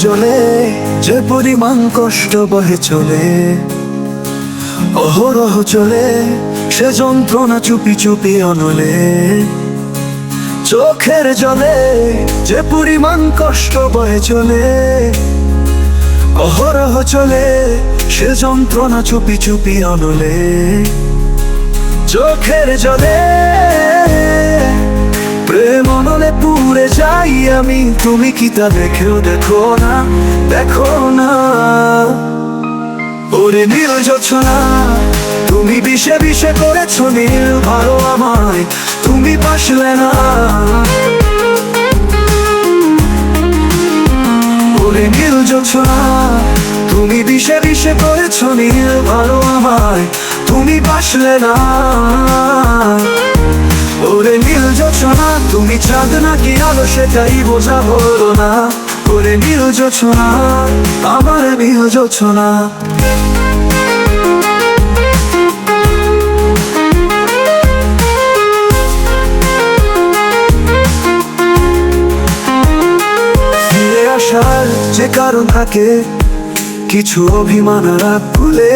জলে যে পরিমাণ কষ্ট বহে চলে, অহরহ চলে সে যন্ত্রণা চুপি চুপি অনলে। চোখের জলে যে পরিমাণ কষ্ট বহে চলে, অহরহ চলে সে যন্ত্রণা চুপি চুপি অনলে। চোখের জলে প্রেম অনলে পুড়ে যাই আমি, তুমি কি তা দেখেও দেখো না, দেখো না। ওরে নীল জোছনা, তুমি বিষে বিষে করেছো নীল ভালো আমায়, তুমি বাসলে না। ওরে নীল জোছনা, তুমি বিষে বিষে করেছো নীল ভালো আমায়, তুমি বাসলে না। ওরে নীল জোছনা, তুমি চাঁদ নাকি আলো সেটাই বোঝা হলো না। ওরে নীল জোছনা, আমার নীল জোছনা। ফিরে আসার যে কারণ থাকে, কিছু অভিমান রাগ ভুলে,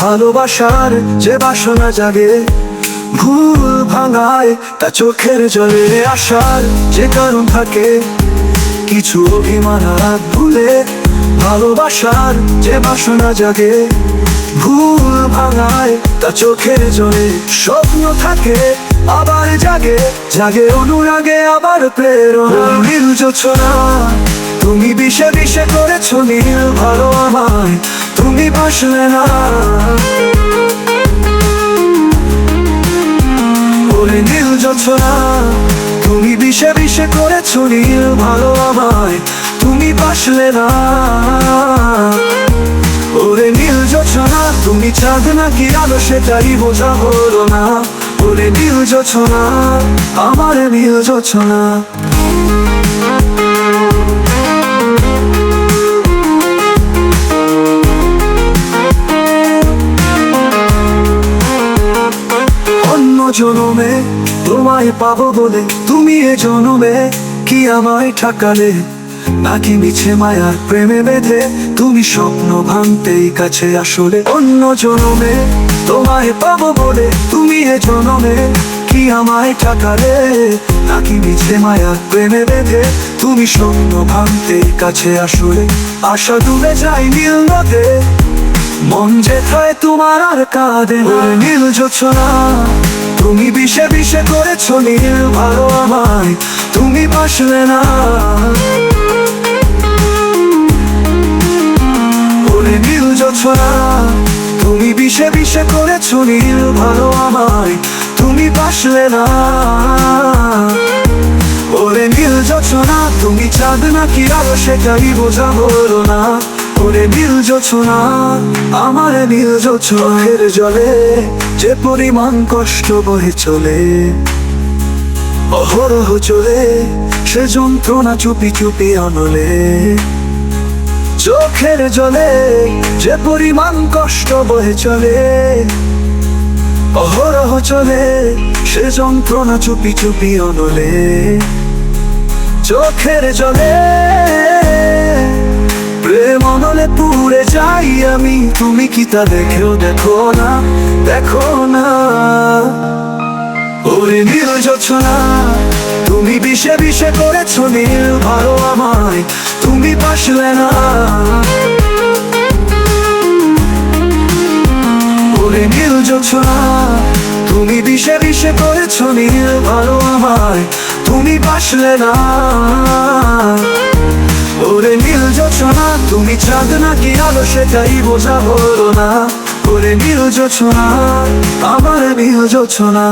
ভালোবাসার যে বাসনা জাগে, ভুল ভাঙায় তা চোখের জলে। আসার যে কারণ থাকে, কিছু অভিমান রাগ ভুলে, ভালোবাসার যে বাসনা জাগে, ভুল ভাঙায় তা চোখের জলে। স্বপ্ন থাকে আবার জাগে, জাগে অনুরাগে আবার প্রেরণা। নীল জোছনা, তুমি বিষে বিষে করেছো নীল ভালো আমায়, তুমি বাসলে না। ওরে নীল জোছনা, তুমি বিষে বিষে করেছো নীল ভালো আমায়, তুমি বাসলে না। ওরে নীল জোছনা, তুমি চাঁদ নাকি আলো সেটাই বোঝা হলো না। ওরে নীল জোছনা, আমার নীল জোছনা। জনমে তোমায় পাবো বলে, তুমি এ জনমে কি আমায় ঠকালে? নাকি মিছে মায়ার প্রেমে বেঁধে তুমি স্বপ্ন ভাঙতেই কাছে আসলে? অন্য জনমে তোমায় পাবো বলে, তুমি এ জনমে কি আমায় ঠকালে? নাকি মিছে মায়ার প্রেমে বেঁধে তুমি স্বপ্ন ভাঙতেই কাছে আসলে? আশা ডুবে যায় নীল নদে, মন যেথায় তোমার আর কাঁদে না। নীল জোছনা, তুমি বিষে বিষে করেছো নীল ভালো আমায়, তুমি বাসলে না। ওরে নীল জোছনা, তুমি বিষে বিষে করেছো নীল ভালো আমায়, তুমি বাসলে না। ওরে নীল জোছনা, তুমি চাঁদ নাকি আলো সেটাই বোঝা হলো না। ওরে নীল জোছনা, আমার নীল জোছনার জলে যে পরিমাণ কষ্ট বহে চলে, অহরহ চলে সে যন্ত্রণা চুপি চুপি অনলে। চোখের জলে যে পরিমাণ কষ্ট বহে চলে, অহরহ চলে সে যন্ত্রণা চুপি চুপি অনলে। চোখের জলে প্রেম অনলে পুড়ে যাই আমি, তুমি কি তা দেখেও দেখো না, দেখো না। ওরে নীল জোছনা, তুমি বিষে বিষে করেছো নীল ভালো আমায়, তুমি বাসলে না। ওরে নীল জোছনা, তুমি বিষে বিষে করেছো নীল ভালো আমায়, তুমি বাসলে না। ওরে নীল জোছনা, তুমি চাঁদ নাকি আলো সেটাই বোঝা হলো না। ওরে নীল জোছনা, আমার নীল জোছনা।